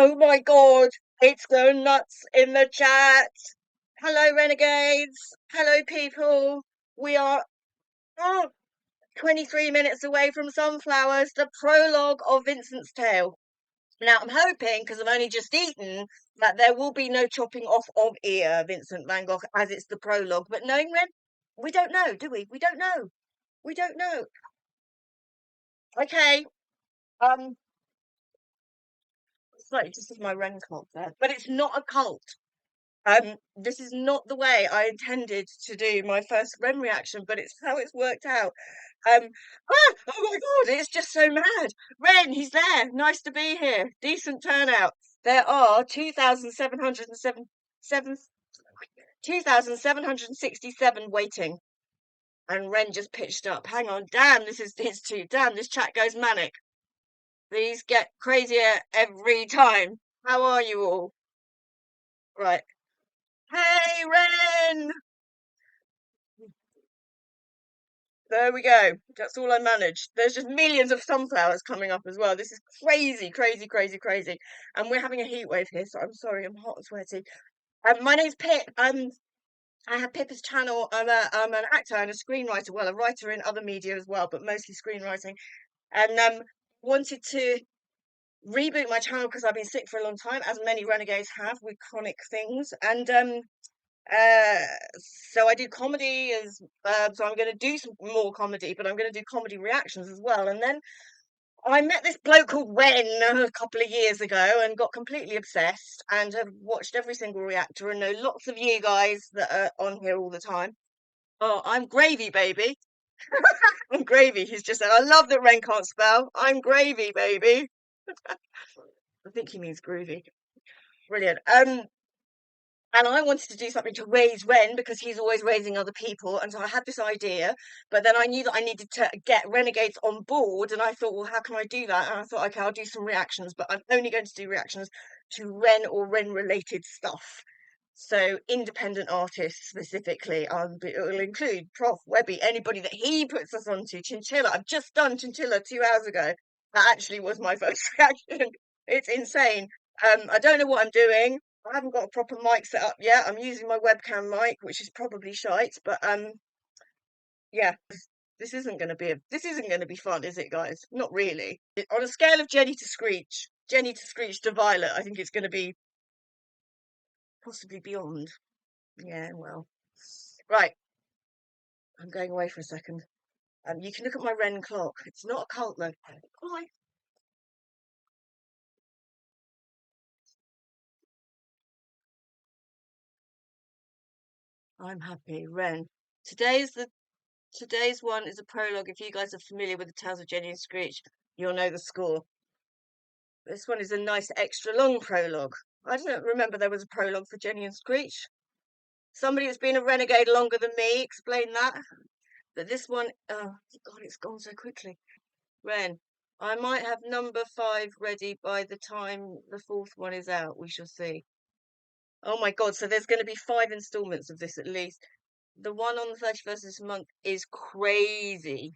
Oh my God, it's going nuts in the chat. Hello, Renegades. Hello, people. We are oh, 23 minutes away from Sunflowers, the prologue of Vincent's Tale. Now, I'm hoping, because I've only just eaten, that there will be no chopping off of ear, Vincent van Gogh, as it's the prologue. But knowing Ren, we don't know, do we? We don't know. We don't know. Okay. Um, sorry, just as my Ren cult there. But it's not a cult. This is not the way I intended to do my first REM reaction, but it's how it's worked out. Oh my God, it's just so mad. Ren, he's there. Nice to be here. Decent turnout. There are 2,767 waiting, and Ren just pitched up. Hang on, damn, this is his two. Damn, this chat goes manic. These get crazier every time. How are you all? Right. Hey, Ren! There we go. That's all I managed. There's just millions of sunflowers coming up as well. This is crazy, crazy, crazy, crazy. And we're having a heat wave here, so I'm sorry, I'm hot and sweaty. My name's Pip. I have Pippa's channel. I'm an actor and a screenwriter. Well, a writer in other media as well, but mostly screenwriting. And wanted to reboot my channel because I've been sick for a long time, as many renegades have with chronic things. And uh, so I do comedy as so I'm going to do some more comedy, but I'm going to do comedy reactions as well. And then I met this bloke called Ren a couple of years ago and got completely obsessed and have watched every single reactor and know lots of you guys that are on here all the time. Oh, I'm gravy, baby. I'm gravy. He's just said, I love that Ren can't spell. I'm gravy, baby. I think he means groovy. Brilliant. And I wanted to do something to raise Ren because he's always raising other people. And so I had this idea, but then I knew that I needed to get Renegades on board. And I thought, well, how can I do that? And I thought, okay, I'll do some reactions, but I'm only going to do reactions to Ren or Ren related stuff. So independent artists specifically, it will include Prof, Webby, anybody that he puts us onto. Chinchilla, I've just done Chinchilla 2 hours ago. That actually was my first reaction. It's insane. I don't know what I'm doing. I haven't got a proper mic set up yet. I'm using my webcam mic, which is probably shite, but yeah, this isn't gonna be fun, is it, guys? Not really. On a scale of Jenny to Screech to Violet, I think it's gonna be possibly beyond. Yeah, well, right. I'm going away for a second. You can look at my Ren clock. It's not a cult though. Bye. I'm happy. Ren. Today's the Today's one is a prologue. If you guys are familiar with the Tales of Jenny and Screech, you'll know the score. This one is a nice extra long prologue. I don't remember there was a prologue for Jenny and Screech. Somebody that's been a renegade longer than me, explain that. But this one, oh God, it's gone so quickly. Ren, I might have number 5 ready by the time the 4th one is out. We shall see. Oh my God, so there's going to be 5 installments of this at least. The one on the 31st of this month is crazy.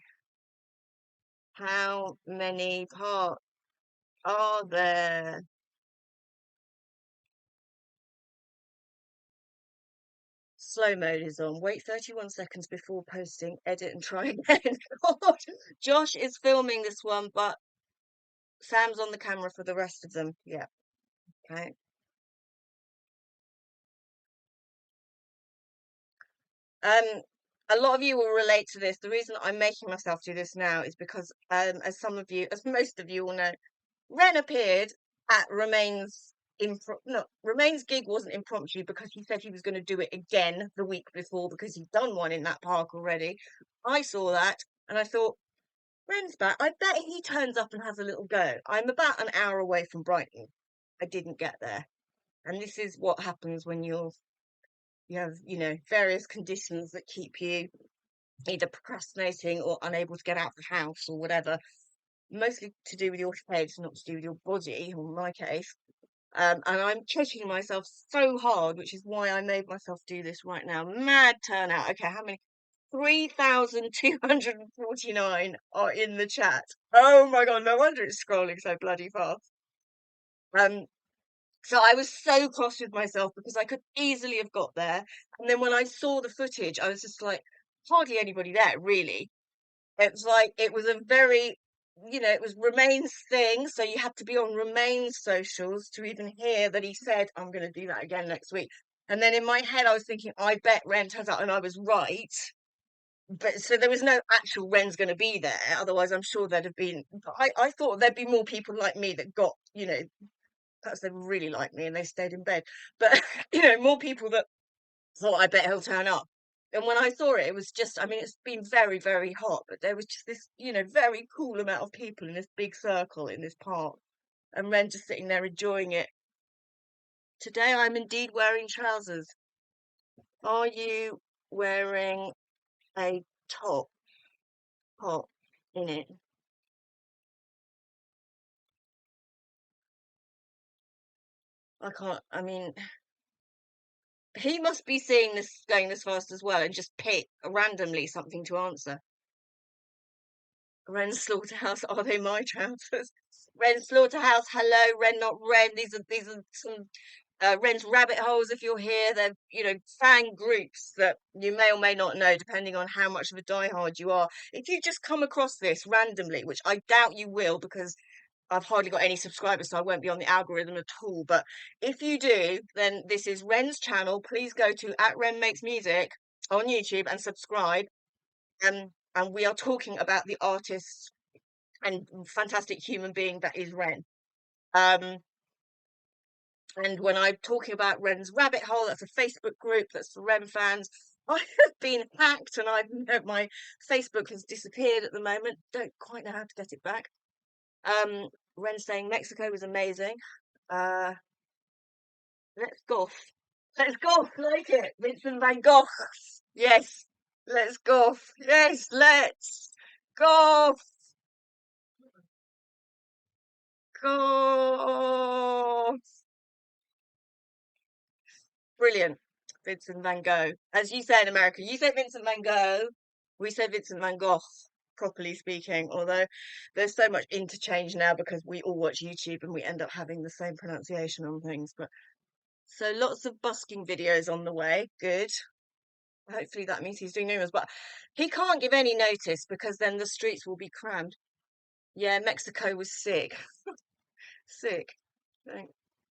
How many parts are there? Slow mode is on. Wait 31 seconds before posting, edit and try again. God, Josh is filming this one, but Sam's on the camera for the rest of them. Yeah, okay. Um, a lot of you will relate to this. The reason I'm making myself do this now is because, as most of you will know, Ren appeared at Remain's gig wasn't impromptu because he said he was going to do it again the week before because he'd done one in that park already. I saw that and I thought, Ren's back. I bet he turns up and has a little go. I'm about an hour away from Brighton. I didn't get there. And this is what happens when you have, various conditions that keep you either procrastinating or unable to get out of the house or whatever. Mostly to do with your head, not to do with your body, in my case. And I'm kicking myself so hard, which is why I made myself do this right now. Mad turnout. Okay, how many? 3,249 are in the chat. Oh my God, no wonder it's scrolling so bloody fast. Um, So I was so cross with myself because I could easily have got there. And then when I saw the footage, I was just like, hardly anybody there, really. It's like it was a very, it was Remain's thing, so you had to be on Remain's socials to even hear that he said, "I'm going to do that again next week." And then in my head, I was thinking, I bet Ren turns out, and I was right. But so there was no actual Ren's going to be there. Otherwise, I'm sure there'd have been. I thought there'd be more people like me that got, perhaps they really liked me and they stayed in bed. But more people that thought, I bet he'll turn up. And when I saw it, it was just, I mean, it's been very, very hot, but there was just this, very cool amount of people in this big circle in this park. And Ren just sitting there enjoying it. Today, I'm indeed wearing trousers. Are you wearing a top in it? I can't, I mean, he must be seeing this going this fast as well and just pick randomly something to answer. Ren Slaughterhouse, are they my trousers? Ren Slaughterhouse, hello, Ren not Ren. These are some Ren's rabbit holes. If you're here, they're fan groups that you may or may not know, depending on how much of a diehard you are. If you just come across this randomly, which I doubt you will, because I've hardly got any subscribers, so I won't be on the algorithm at all. But if you do, then this is Ren's channel. Please go to @RenMakesMusic on YouTube and subscribe. And we are talking about the artist and fantastic human being that is Ren. Um, and when I'm talking about Ren's Rabbit Hole, that's a Facebook group that's for Ren fans. I have been hacked, and my Facebook has disappeared at the moment. Don't quite know how to get it back. Ren saying Mexico was amazing. Uh, let's golf. Let's golf, like it. Vincent van Gogh. Yes, let's golf. Yes, let's golf. Golf. Brilliant. Vincent van Gogh. As you say in America, you say Vincent van Gogh, we say Vincent van Gogh, properly speaking, although there's so much interchange now because we all watch YouTube and we end up having the same pronunciation on things. But so lots of busking videos on the way. Good. Hopefully that means he's doing numerous, but he can't give any notice because then the streets will be crammed. Yeah, Mexico was sick. Sick. Don't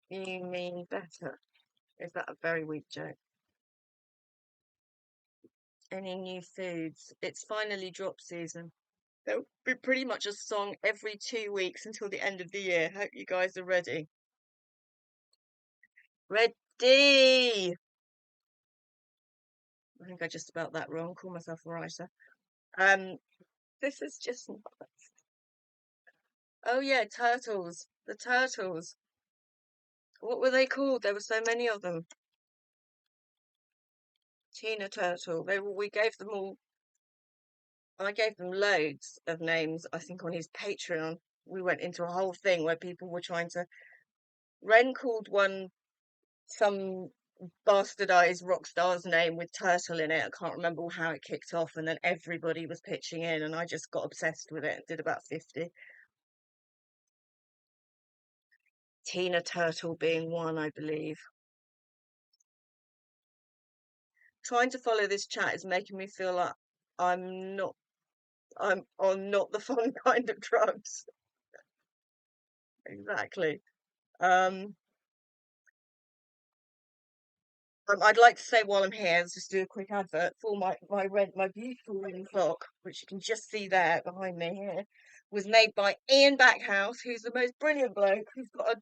you mean better? Is that a very weak joke? Any new foods? It's finally drop season. There'll be pretty much a song every 2 weeks until the end of the year. Hope you guys are ready. Ready! I think I just spelt that wrong. Call myself a writer. Um, this is just Oh yeah, turtles. The turtles. What were they called? There were so many of them. Tina Turtle. We gave them all. I gave them loads of names. I think on his Patreon, we went into a whole thing where people were trying to. Ren called one some bastardized rock star's name with turtle in it. I can't remember how it kicked off, and then everybody was pitching in, and I just got obsessed with it and did about 50. Tina Turtle being one, I believe. Trying to follow this chat is making me feel like I'm not I'm on not the fun kind of drugs. Exactly. Um, I'd like to say while I'm here, let's just do a quick advert for my beautiful ring clock, which you can just see there behind me here, was made by Ian Backhouse, who's the most brilliant bloke, who's got a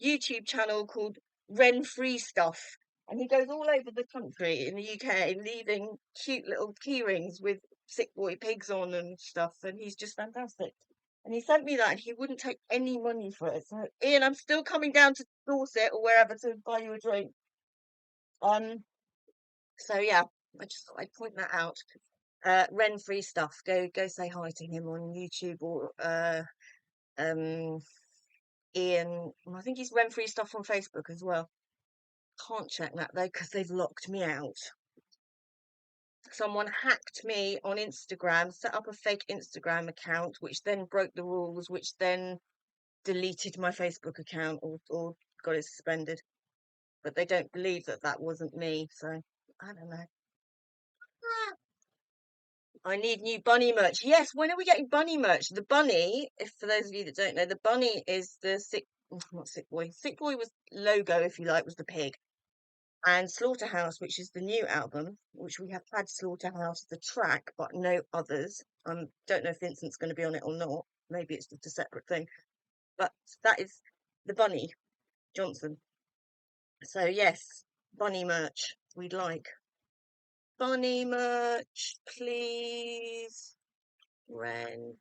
YouTube channel called REN Free Stuff. And he goes all over the country in the UK leaving cute little key rings with sick boy pigs on and stuff. And he's just fantastic. And he sent me that and he wouldn't take any money for it. So, Ian, I'm still coming down to Dorset or wherever to buy you a drink. Um, so yeah, I just thought I'd point that out. REN Free Stuff. Go say hi to him on YouTube or um Ian. I think he's REN Free Stuff on Facebook as well. Can't check that though because they've locked me out. Someone hacked me on Instagram, set up a fake Instagram account, which then broke the rules, which then deleted my Facebook account or got it suspended. But they don't believe that that wasn't me, so I don't know. I need new bunny merch. Yes, when are we getting bunny merch? The bunny, if for those of you that don't know, the bunny is the not sick boy. Sick boy was logo, if you like, was the pig. And Slaughterhouse, which is the new album, which we have had Slaughterhouse the track, but no others. Don't know if Vincent's going to be on it or not. Maybe it's just a separate thing. But that is the bunny, Johnson. So yes, bunny merch we'd like. Bunny merch, please. Ren.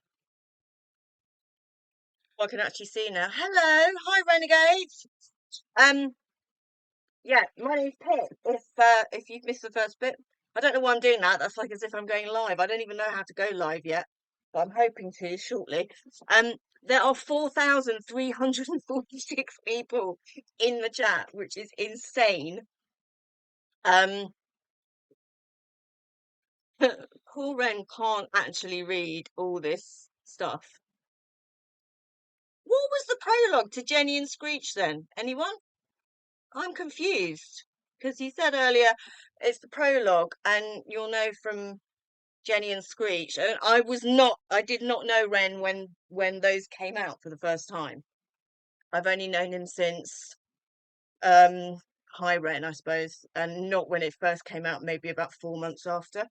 I can actually see now. Hello, hi Renegades. Um, yeah, my name's Pip. If you've missed the first bit, I don't know why I'm doing that. That's like as if I'm going live. I don't even know how to go live yet, but I'm hoping to shortly. There are 4,346 people in the chat, which is insane. Paul Ren can't actually read all this stuff. What was the prologue to Jenny and Screech then? Anyone? I'm confused because he said earlier it's the prologue, and you'll know from Jenny and Screech. And I did not know Ren when those came out for the first time. I've only known him since High Ren, I suppose, and not when it first came out. Maybe about 4 months after,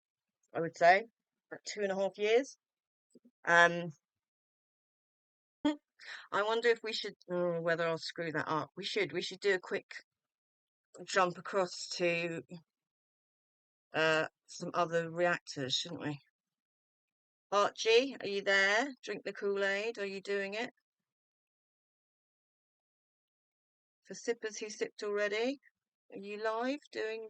I would say, about 2.5 years. I wonder if we should, whether I'll screw that up. We should do a quick jump across to some other reactors, shouldn't we? Archie, are you there? Drink the Kool-Aid. Are you doing it? For sippers who sipped already, are you live doing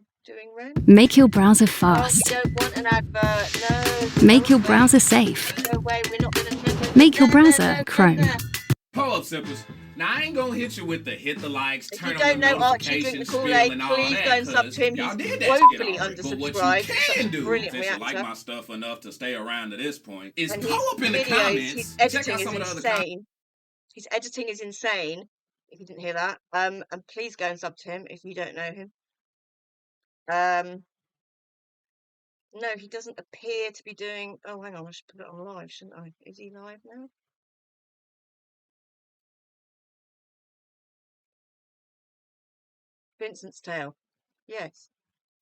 Ren? Make your browser fast. Oh, we don't want an advert. No. Make your browser safe. No way. We're not gonna. Make your browser Chrome. Hold up, sippers. Now I ain't gonna hit you with the hit the likes, If turn you on don't the know Archie, drink the notifications, spiel, Kool-Aid, and all please that. go and sub to him. Y'all He's did that shit woefully already. But what undersubscribed. you He's such a can do, brilliant since you reactor. like my stuff enough to stay around to this point, is And pull his up in the videos, comments. his Check editing out is some of the other comments. insane. His editing is insane. If you didn't hear that, and please go and sub to him if you don't know him. No, he doesn't appear to be doing. Oh, hang on, I should put it on live, shouldn't I? Is he live now? Vincent's Tale. Yes.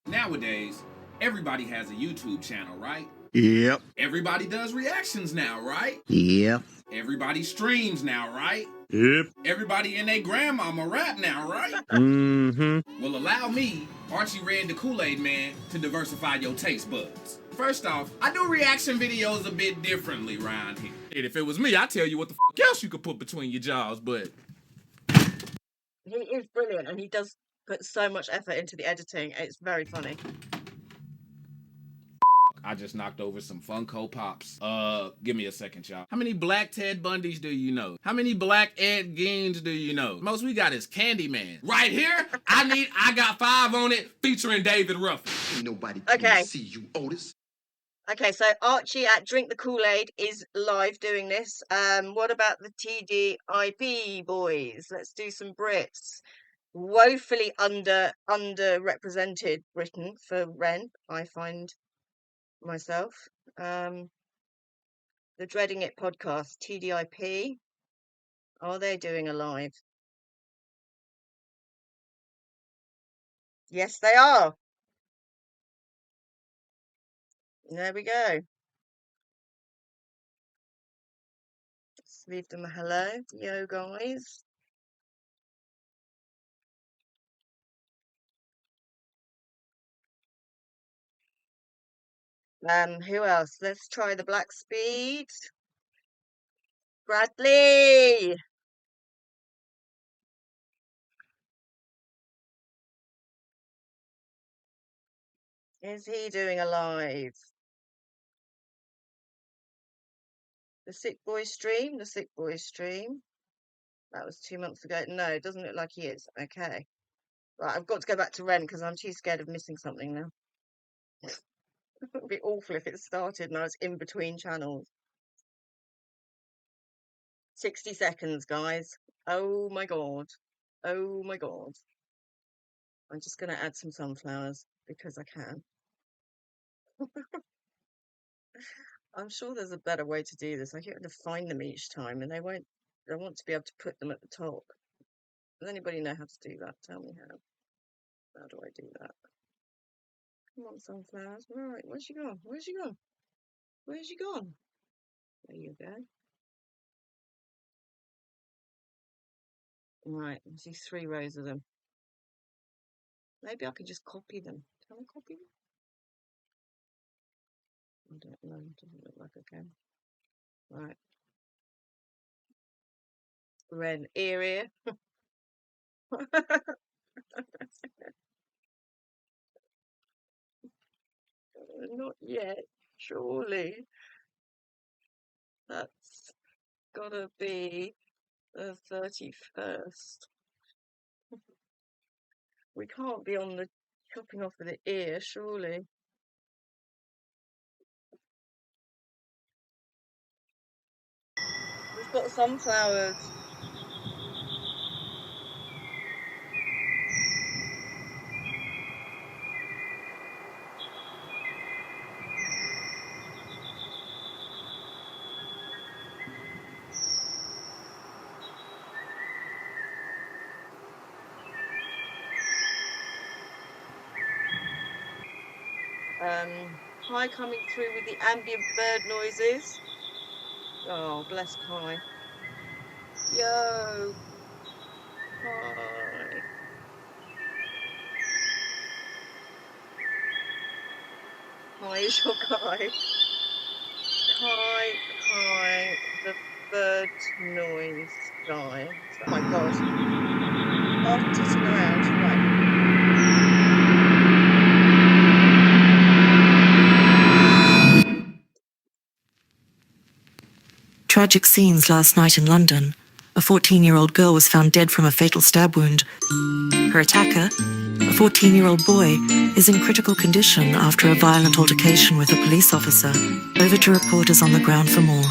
Nowadays, everybody has a YouTube channel, right? Yep. Everybody does reactions now, right? Yep. Everybody streams now, right? Yep. Everybody and their grandmama rap now, right? Mm-hmm. Well, allow me, Archie Red the Kool-Aid Man, to diversify your taste buds. First off, I do reaction videos a bit differently around here. And if it was me, I'd tell you what the fuck else you could put between your jaws, but He is brilliant, and he does put so much effort into the editing. It's very funny. I just knocked over some Funko Pops. Give me a second, y'all. How many Black Ted Bundys do you know? How many Black Ed Geins do you know? Most we got is Candyman. Right here, I got 5 on it, featuring David Ruffin. Ain't nobody Okay. see you, Otis. Okay, so Archie at Drink the Kool-Aid is live doing this. What about the TDIP boys? Let's do some Brits. Woefully underrepresented Britain for Ren, I find myself. The Dreading It podcast, TDIP. Are they doing a live? Yes, they are. There we go. Let's leave them a hello. Yo, guys. Who else? Let's try the Black Speed. Bradley. Is he doing a live? The Sick Boy stream? The Sick Boy stream. That was 2 months ago. No, it doesn't look like he is. Okay. Right, I've got to go back to Ren because I'm too scared of missing something now. It would be awful if it started and I was in between channels. 60 seconds, guys. Oh my god. Oh my god. I'm just going to add some sunflowers because I can. I'm sure there's a better way to do this. I have to find them each time and I want to be able to put them at the top. Does anybody know how to do that? Tell me how. How do I do that? Come on, sunflowers. Right, where's she gone? Where's she gone? Where's she gone? There you go. Right, I see 3 rows of them. Maybe I could just copy them. Can I copy them? I don't know. It doesn't look like I can. Right. Ren, ear. Not yet, surely. That's gotta be the 31st. We can't be on the chopping off of the ear, surely. We've got sunflowers. Kai coming through with the ambient bird noises. Oh, bless Kai. Yo. Kai. Kai is your Kai. Kai, the bird noise guy. Oh my god. I'm titting around. Right. Tragic scenes last night in London. A 14-year-old girl was found dead from a fatal stab wound. Her attacker, a 14-year-old boy, is in critical condition after a violent altercation with a police officer. Over to reporters on the ground for more.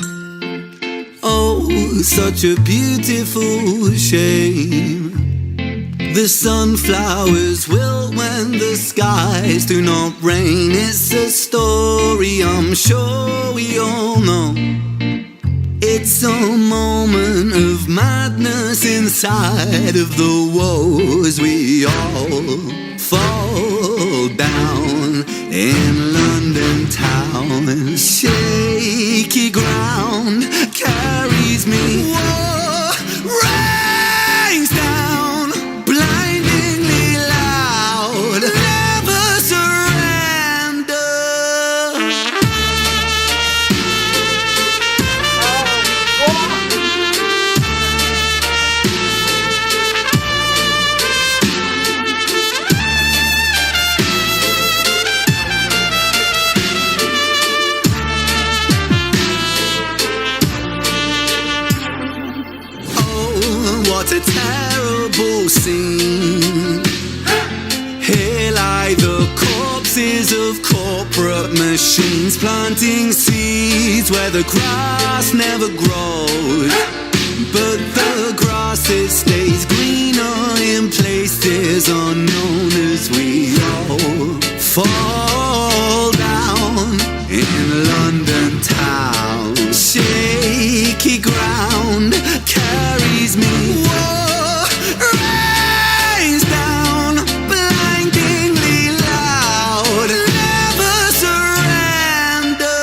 Oh, such a beautiful shame. The sunflowers wilt when the skies do not rain. It's a story I'm sure we all know. It's a moment of madness inside of the woes. We all fall down in London town. Shaky ground carries me. Whoa, rains down, blindingly loud. Never surrender. What a terrible scene. Here lie the corpses of corporate machines, planting seeds where the grass never grows. But the grass, it stays greener in places unknown as we all fall down in London town. Shaky ground carries me. Whoa, rains down, blindingly loud. Never surrender.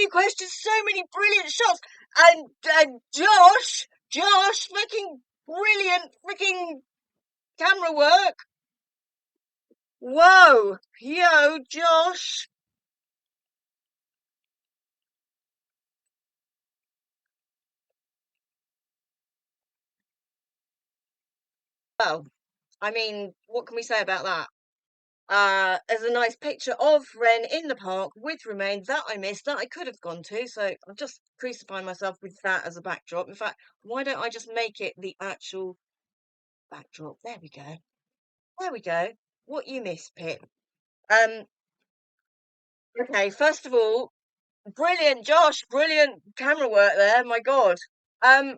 many questions, so many brilliant shots, and Josh, freaking brilliant, freaking camera work. Whoa, yo, Josh. Well, I mean, what can we say about that? There's a nice picture of Ren in the park with Remain that I missed, that I could have gone to, so I'm just crucifying myself with that as a backdrop. In fact, why don't I just make it the actual backdrop? There we go. There we go. What you missed, Pip. Um, okay, first of all, brilliant, Josh, brilliant camera work there, my God.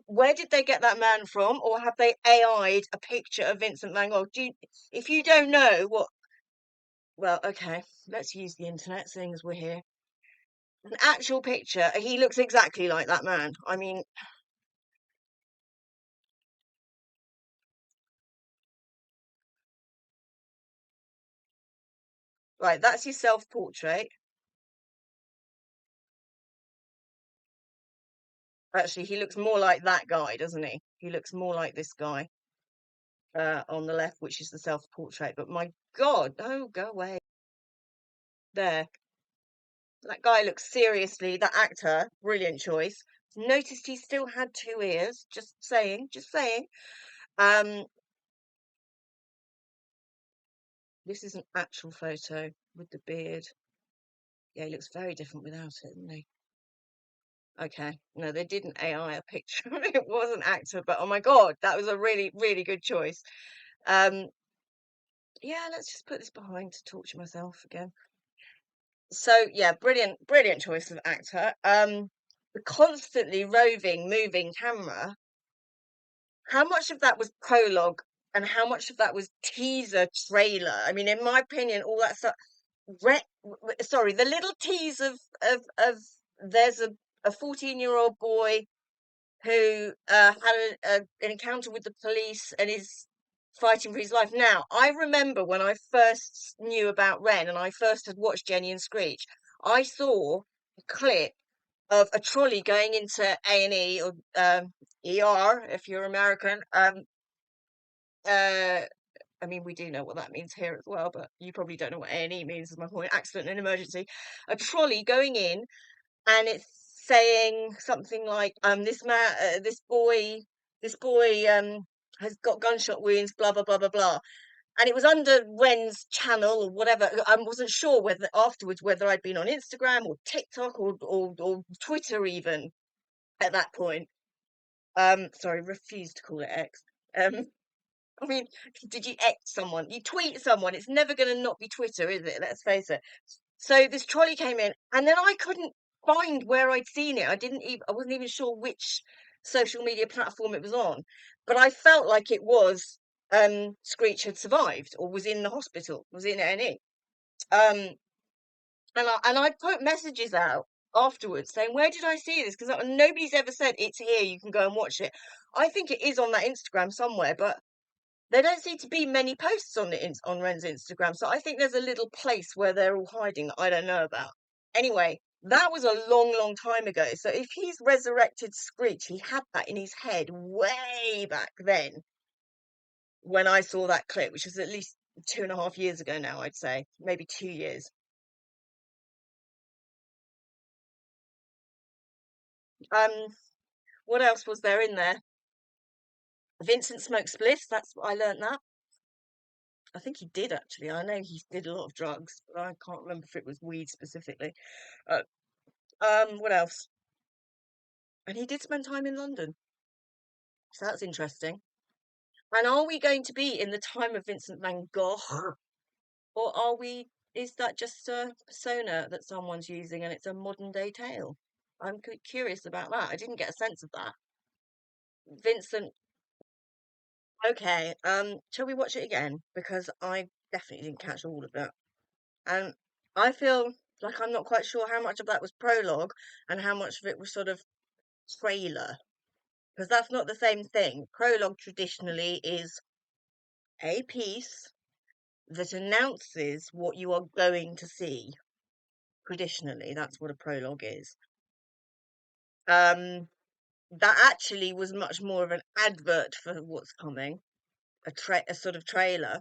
Where did they get that man from, or have they AI'd a picture of Vincent van Gogh? If you don't know what, well, okay, let's use the internet, seeing as we're here. An actual picture, he looks exactly like that man. I mean, right, that's his self-portrait. Actually, he looks more like that guy, doesn't he? He looks more like this guy on the left, which is the self-portrait. But my God, oh, go away. There. That guy looks seriously, that actor, brilliant choice. Noticed he still had 2 ears. Just saying, just saying. Um, this is an actual photo with the beard. Yeah, he looks very different without it, doesn't he? Okay, no, they didn't AI a picture. It was an actor, but oh my God, that was a really, really good choice. Um, yeah, let's just put this behind to torture myself again. So yeah, brilliant, brilliant choice of actor. The constantly roving, moving camera. How much of that was prologue and how much of that was teaser trailer? I mean, in my opinion, all that stuff. Sorry, the little tease of there's a 14-year-old boy who had an encounter with the police and is fighting for his life. Now, I remember when I first knew about Ren and I first had watched Jenny and Screech, I saw a clip of a trolley going into A&E or ER if you're American. Uh, I mean, we do know what that means here as well, but you probably don't know what A&E means, is my point. Accident and emergency. A trolley going in, and it's saying something like, this boy, has got gunshot wounds, blah blah blah blah blah. And it was under Ren's channel or whatever. I wasn't sure whether afterwards whether I'd been on Instagram or TikTok or Twitter even at that point. Sorry, refuse to call it X. I mean, did you X someone? You tweet someone, it's never going to not be Twitter, is it? Let's face it. So this trolley came in, and then I couldn't find where I'd seen it. I wasn't even sure which social media platform it was on, but I felt like it was Screech had survived or was in the hospital, was in A&E. Um, and I put messages out afterwards saying, where did I see this? Because nobody's ever said it's here, you can go and watch it. I think it is on that Instagram somewhere, but there don't seem to be many posts on on Ren's Instagram, so I think there's a little place where they're all hiding that I don't know about. Anyway, that was a long, long time ago. So if he's resurrected Screech, he had that in his head way back then when I saw that clip, which was at least 2.5 years ago now, I'd say, maybe 2 years. What else was there in there? Vincent smoked spliffs. That's I learnt that. I think he did actually. I know he did a lot of drugs, but I can't remember if it was weed specifically. Uh, what else? And he did spend time in London, so that's interesting. And are we going to be in the time of Vincent van Gogh, or are we? Is that just a persona that someone's using, and it's a modern day tale? I'm curious about that. I didn't get a sense of that. Vincent. Okay. Shall we watch it again? Because I definitely didn't catch all of that. And I feel like I'm not quite sure how much of that was prologue and how much of it was sort of trailer, because that's not the same thing. Prologue traditionally is a piece that announces what you are going to see. Traditionally, that's what a prologue is. that actually was much more of an advert for what's coming, a sort of trailer,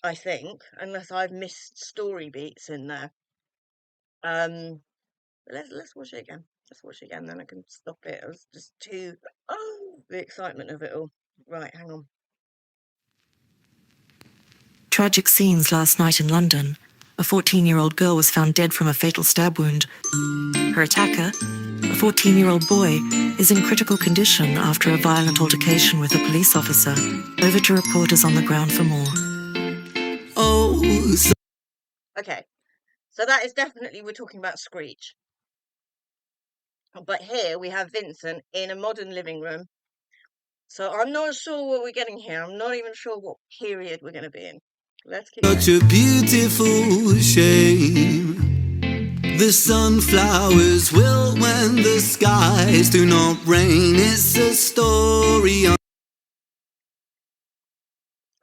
I think, unless I've missed story beats in there. Let's watch it again. Let's watch it again, then I can stop it. It was just too the excitement of it all. Right, hang on. Tragic scenes last night in London. A 14-year-old girl was found dead from a fatal stab wound. Her attacker, a 14-year-old boy, is in critical condition after a violent altercation with a police officer. Over to reporters on the ground for more. Oh, so Okay, so that is definitely, we're talking about Screech. But here we have Vincent in a modern living room. So I'm not sure what we're getting here. I'm not even sure what period we're going to be in. Let's keep such going. a beautiful shame. The sunflowers wilt when the skies do not rain. It's a story.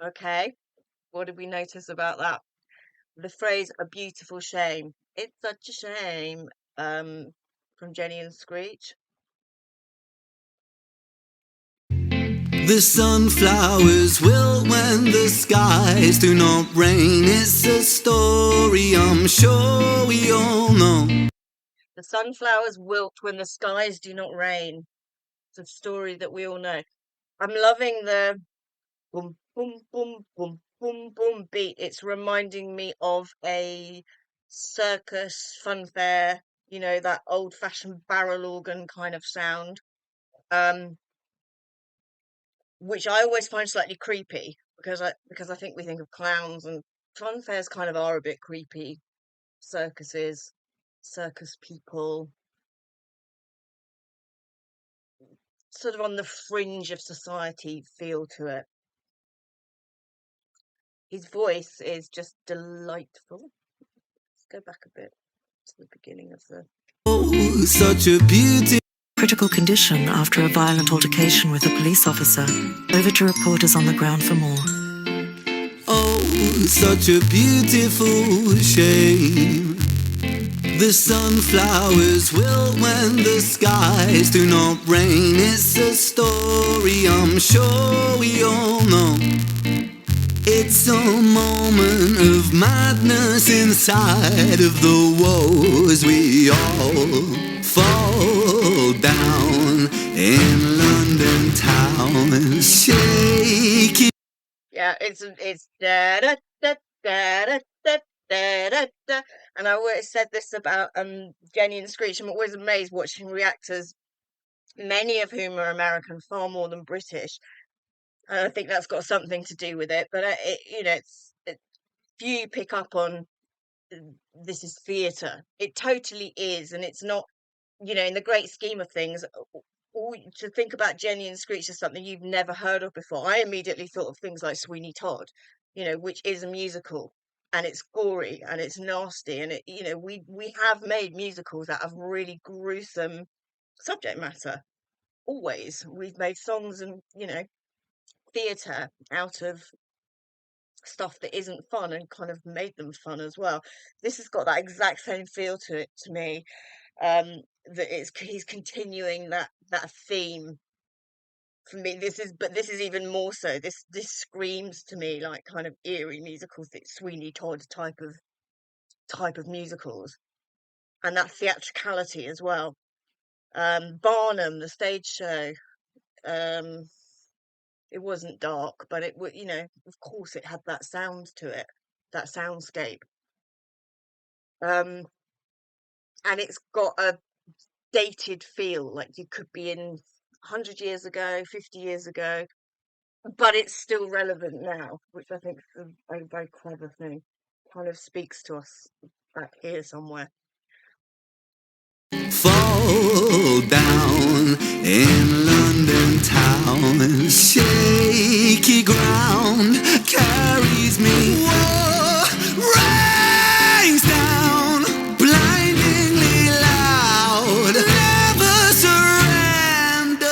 Okay, what did we notice about that? The phrase "a beautiful shame." It's such a shame. From Jenny and Screech. The sunflowers wilt when the skies do not rain. It's a story I'm sure we all know. The sunflowers wilt when the skies do not rain. It's a story that we all know. I'm loving the boom, boom, boom, boom, boom, boom beat. It's reminding me of a circus funfair, you know, that old-fashioned barrel organ kind of sound, which I always find slightly creepy because I think we think of clowns, and funfairs kind of are a bit creepy. Circuses, circus people, sort of on the fringe of society feel to it. His voice is just delightful. Let's go back a bit to the beginning of the. Oh, such a beauty. Critical condition after a violent altercation with a police officer. Over to reporters on the ground for more. Oh, such a beautiful shame. The sunflowers wilt when the skies do not rain. It's a story I'm sure we all know. It's a moment of madness inside of the woes. We all fall down in London town and shake it. Yeah, it's da da da da da da da da da. And I always said this about Jenny and Screech. I'm always amazed watching reactors, many of whom are American, far more than British. And I think that's got something to do with it. But you know, few pick up on this is theatre. It totally is, and it's not. You know, in the great scheme of things, to think about Jenny and Screech as something you've never heard of before. I immediately thought of things like Sweeney Todd, you know, which is a musical, and it's gory and it's nasty, and it, you know, we have made musicals out of really gruesome subject matter. Always, we've made songs and, you know, theatre out of stuff that isn't fun and kind of made them fun as well. This has got that exact same feel to it to me. That he's continuing that theme for me. This is even more so. This screams to me like kind of eerie musicals, that Sweeney Todd type of musicals, and that theatricality as well. Barnum, the stage show. Um, it wasn't dark, but it would, you know, of course, it had that sound to it, that soundscape. And it's got a dated feel, like you could be in 100 years ago, 50 years ago, but it's still relevant now, which I think is a very, very clever thing. Kind of speaks to us back here somewhere. Fall down in London town and shaky ground carries me. Whoa, rains down blindingly loud. Never surrender.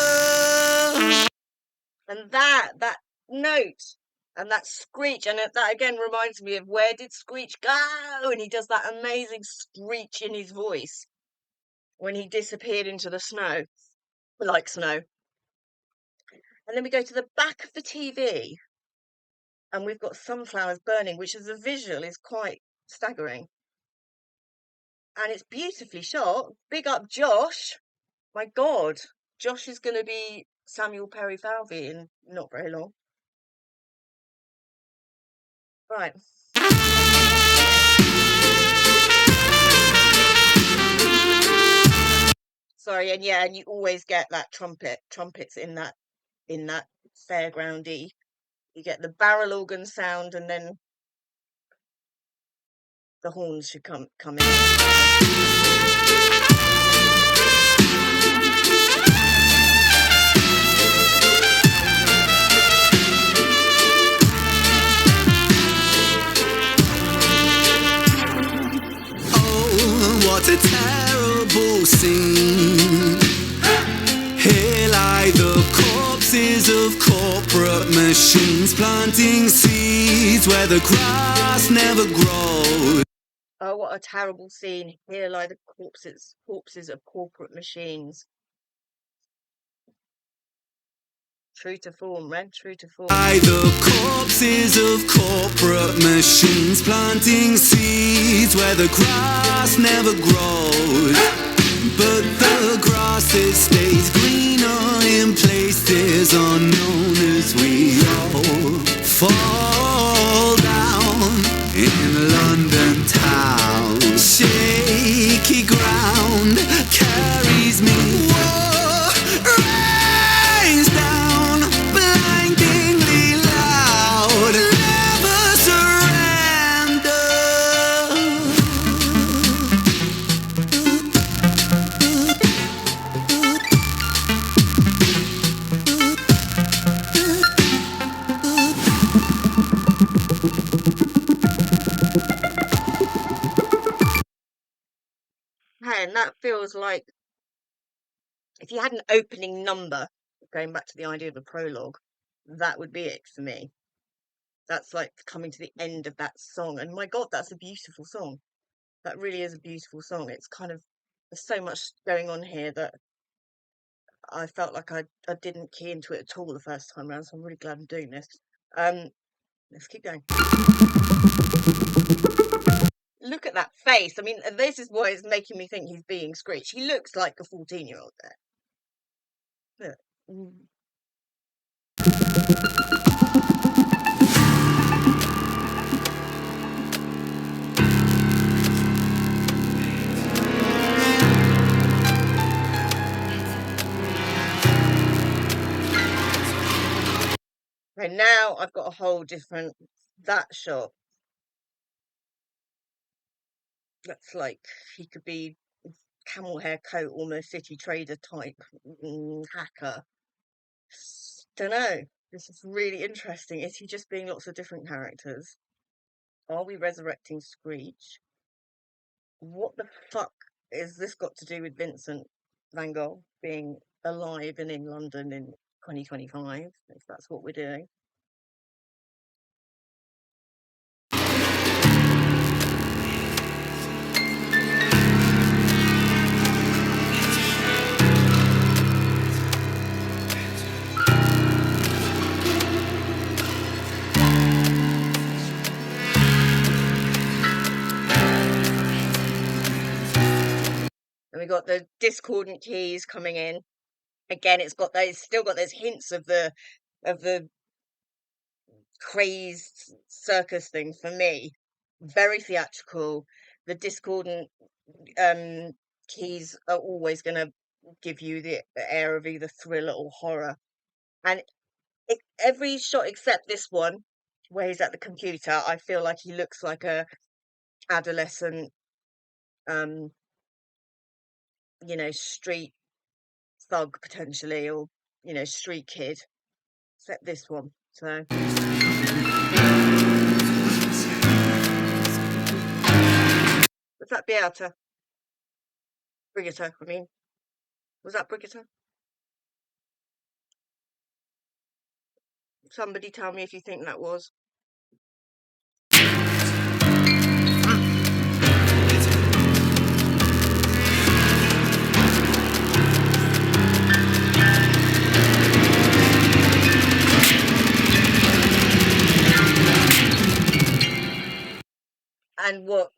And that note and that screech, and that again reminds me of Where Did Screech Go? And he does that amazing screech in his voice. when he disappeared into the snow, like snow. And then we go to the back of the TV, and we've got sunflowers burning, which as a visual is quite staggering. And it's beautifully shot. Big up Josh. My God, Josh is going to be Samuel Perry Falvey in not very long. Right. Sorry, and yeah, and you always get that trumpets in that fairgroundy. You get the barrel organ sound, and then the horns should come in. Oh, what a terrible scene. Here lie the corpses of corporate machines, planting seeds where the grass never grows. Oh, what a terrible scene. Here lie the corpses of corporate machines. True to form, Ren, true to form. By the corpses of corporate machines, planting seeds where the grass never grows. But the grass, it stays greener in places unknown as we all fall down in London town. Shaky ground carries me. Whoa, rains down blindingly loud. Never surrender. Hey, and that feels like if you had an opening number, going back to the idea of the prologue, that would be it for me. That's like coming to the end of that song. And my God, that's a beautiful song. That really is a beautiful song. It's kind of, there's so much going on here that I felt like I didn't key into it at all the first time around. So I'm really glad I'm doing this. Let's keep going. Look at that face. I mean, this is what is making me think he's being Screech. He looks like a 14-year-old there. Look. Okay, now I've got a whole different, that shot. That's like, he could be camel hair coat, almost city trader type hacker. Don't know. This is really interesting. Is he just being lots of different characters? Are we resurrecting Screech? What the fuck is this got to do with Vincent van Gogh being alive and in London in 2025, if that's what we're doing? And we got the discordant keys coming in. Again, it's got those, still got those hints of the crazed circus thing for me. Very theatrical. The discordant keys are always going to give you the air of either thriller or horror. And every shot except this one, where he's at the computer, I feel like he looks like a adolescent, you know, street thug potentially, or, you know, street kid. Except this one. So was that Beata? Brigitte, I mean. Was that Brigitte? Somebody tell me if you think that was.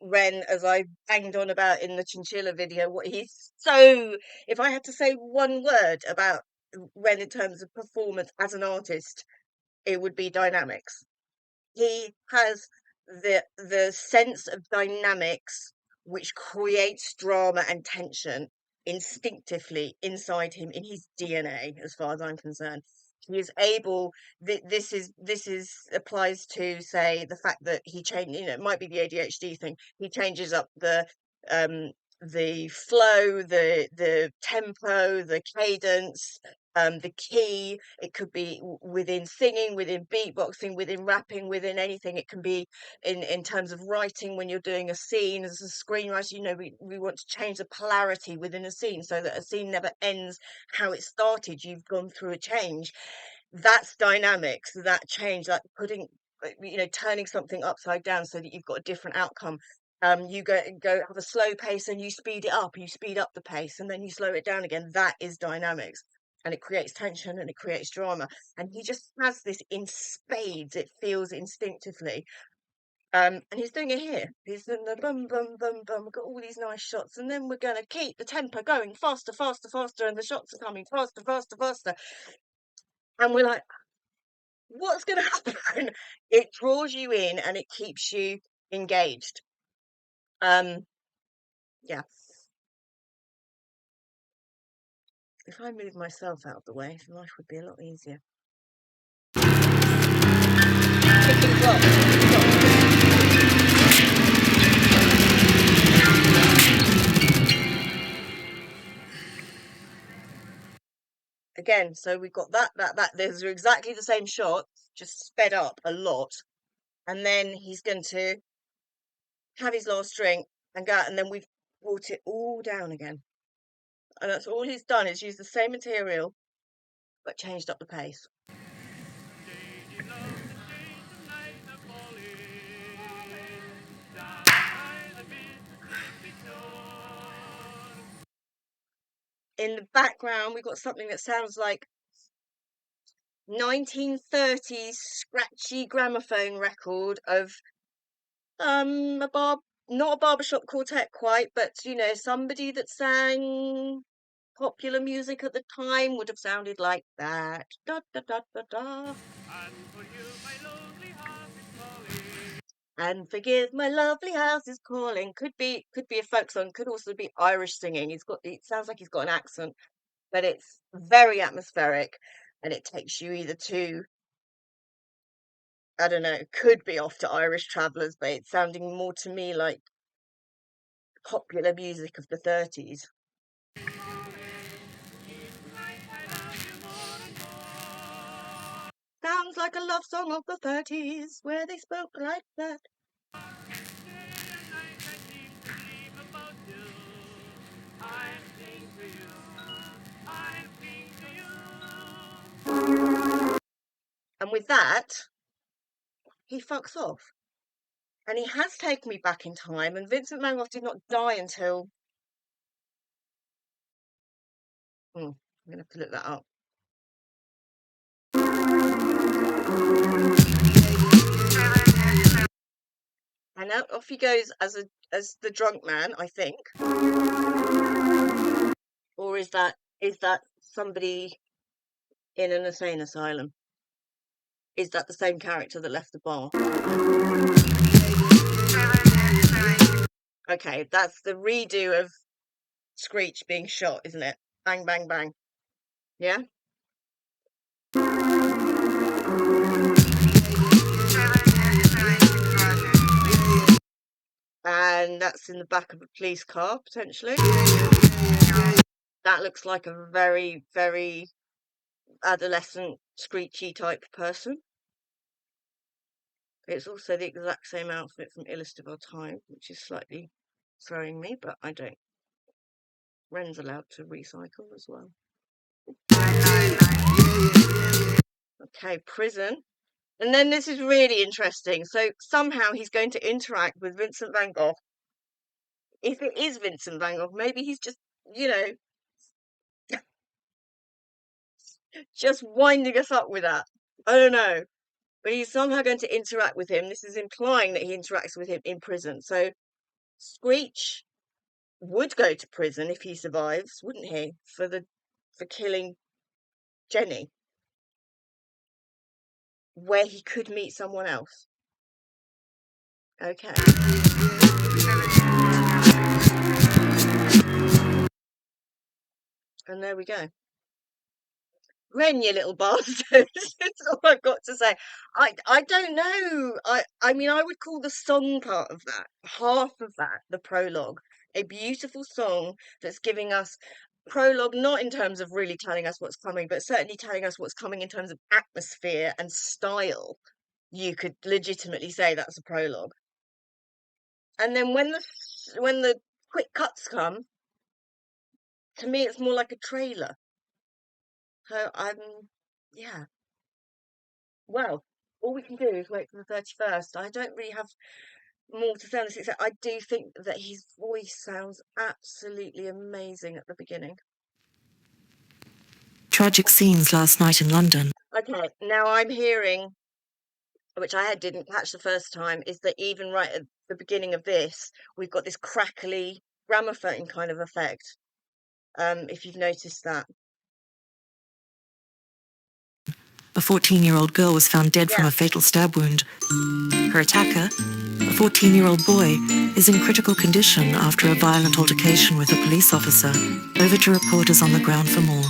Ren, as I banged on about in the chinchilla video, what he's so, if I had to say one word about Ren in terms of performance as an artist, it would be dynamics. He has the sense of dynamics which creates drama and tension instinctively inside him, in his DNA, as far as I'm concerned. He is able. This is applies to, say, the fact that he change. You know, it might be the ADHD thing. He changes up um the flow, the tempo, the cadence, the key. It could be within singing, within beatboxing, within rapping, within anything. It can be in terms of writing when you're doing a scene as a screenwriter. You know, we want to change the polarity within a scene so that a scene never ends how it started. You've gone through a change. That's dynamics, that change, like putting, turning something upside down so that you've got a different outcome. You go have a slow pace and you speed it up, you speed up the pace and then you slow it down again. That is dynamics. And it creates tension and it creates drama. And he just has this in spades. It feels instinctively. And he's doing it here. He's doing the bum bum bum bum. We've got all these nice shots, and then we're going to keep the tempo going faster, faster, faster, and the shots are coming faster, faster, faster. And we're like, what's going to happen? It draws you in and it keeps you engaged. Yeah. If I moved myself out of the way, life would be a lot easier. Ticking clock. Again, so we've got that. Those are exactly the same shots, just sped up a lot. And then he's going to have his last drink and go out, and then we've brought it all down again. And that's all he's done, is use the same material, but changed up the pace. In the background, we've got something that sounds like 1930s scratchy gramophone record of not a barbershop quartet quite, but somebody that sang popular music at the time would have sounded like that. Da da da da da. And forgive my lovely house is calling. Could be a folk song, could also be Irish singing. It sounds like he's got an accent, but it's very atmospheric, and it takes you either to, I don't know, it could be off to Irish Travellers, but it's sounding more to me like popular music of the 30s. Sounds like a love song of the 30s, where they spoke like that. And with that, he fucks off. And he has taken me back in time, and Vincent van Gogh did not die until... I'm going to have to look that up. And out off he goes as the drunk man, I think. Or is that somebody in an insane asylum? Is that the same character that left the bar? Okay, that's the redo of Screech being shot, isn't it? Bang, bang, bang. Yeah? And that's in the back of a police car, potentially. That looks like a very, very adolescent, screechy type person. It's also the exact same outfit from Illust of Our Time, which is slightly throwing me, but I don't. Ren's allowed to recycle as well. Okay, prison. And then this is really interesting. So somehow he's going to interact with Vincent van Gogh. If it is Vincent van Gogh, maybe he's just, just winding us up with that. I don't know. But he's somehow going to interact with him. This is implying that he interacts with him in prison. So Screech would go to prison if he survives, wouldn't he? For killing Jenny, where he could meet someone else. Okay. And there we go. Ren, you little bastard. That's all I've got to say. I don't know. I mean, I would call the song part of that, half of that, the prologue, a beautiful song that's giving us prologue, not in terms of really telling us what's coming, but certainly telling us what's coming in terms of atmosphere and style. You could legitimately say that's a prologue. And then when the quick cuts come, to me, it's more like a trailer. So yeah. Well, all we can do is wait for the 31st. I don't really have more to say on this, except I do think that his voice sounds absolutely amazing at the beginning. Tragic scenes last night in London. Okay, now I'm hearing, which I didn't catch the first time, is that even right at the beginning of this, we've got this crackly gramophone kind of effect. If you've noticed that. A 14-year-old girl was found dead from Yeah. a fatal stab wound. Her attacker, a 14-year-old boy, is in critical condition after a violent altercation with a police officer. Over to reporters on the ground for more.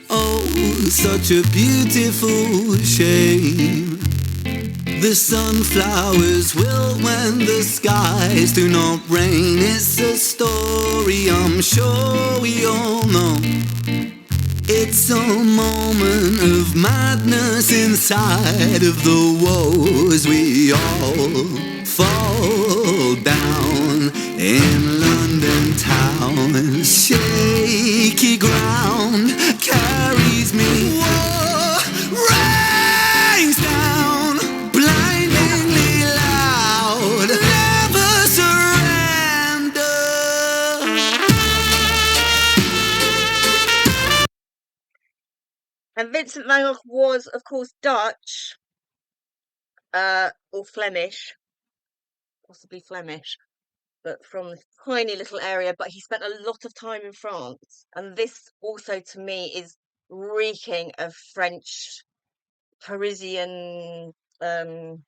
Oh, such a beautiful shame. The sunflowers will when the skies do not rain. It's a story I'm sure we all know. It's a moment of madness inside of the woes. We all fall down in London town. Shaky ground carries me. Whoa, rains down, blindingly loud. Never surrender. And Vincent van Gogh was, of course, Dutch, or Flemish, possibly Flemish, but from a tiny little area. But he spent a lot of time in France, and this also, to me, is reeking of French, Parisian sounds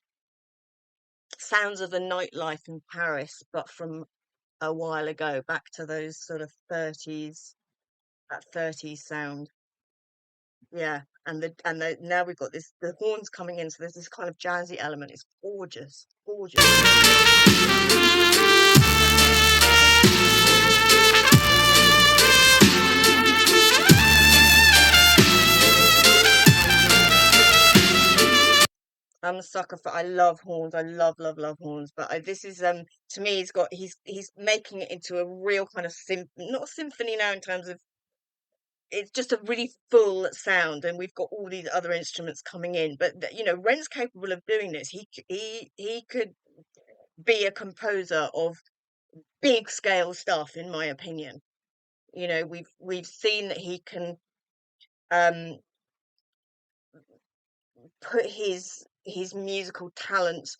of the nightlife in Paris, but from a while ago, back to those sort of 30s, that 30s sound. Yeah, and the now we've got the horns coming in, so there's this kind of jazzy element. It's gorgeous, gorgeous. I'm a sucker for. I love horns. I love, love, love horns. But this is to me, he's making it into a real kind of not a symphony now in terms of. It's just a really full sound, and we've got all these other instruments coming in. But Ren's capable of doing this. He could be a composer of big scale stuff, in my opinion. We've seen that he can put his musical talents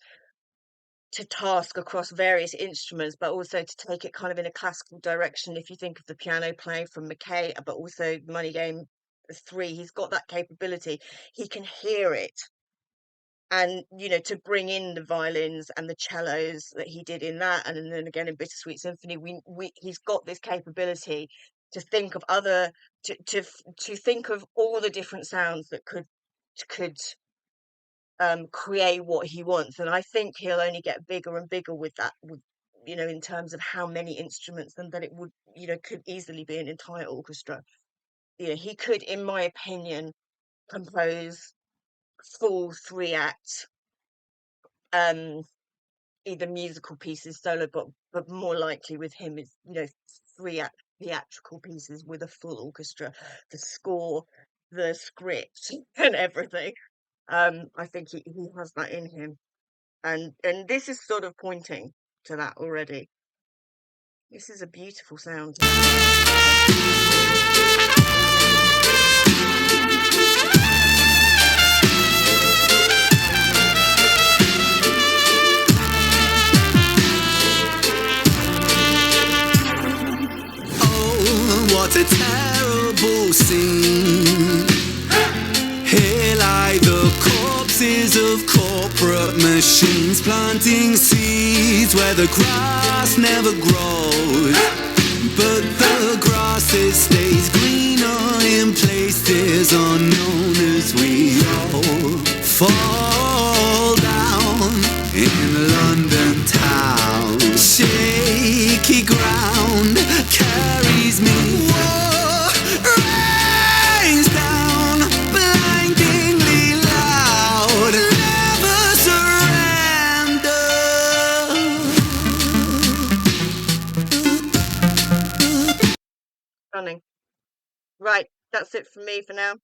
to task across various instruments, but also to take it kind of in a classical direction. If you think of the piano playing from McKay, but also Money Game 3, he's got that capability. He can hear it, and to bring in the violins and the cellos that he did in that, and then again in Bittersweet Symphony, he's got this capability to think of to think of all the different sounds that could create what he wants. And I think he'll only get bigger and bigger with that, in terms of how many instruments, and that it would, could easily be an entire orchestra. He could, in my opinion, compose full 3-act, either musical pieces solo, but more likely with him is, 3-act theatrical pieces with a full orchestra, the score, the script, and everything. I think he has that in him, and this is sort of pointing to that already. This is a beautiful sound. what a terrible scene. Here lie the corpses of corporate machines, planting seeds where the grass never grows. But the grass, it stays greener in places unknown as we all fall down in London town. Shaky ground carries me. Whoa, rains down, blindingly loud. Never surrender. Stunning. Right, that's it for me for now.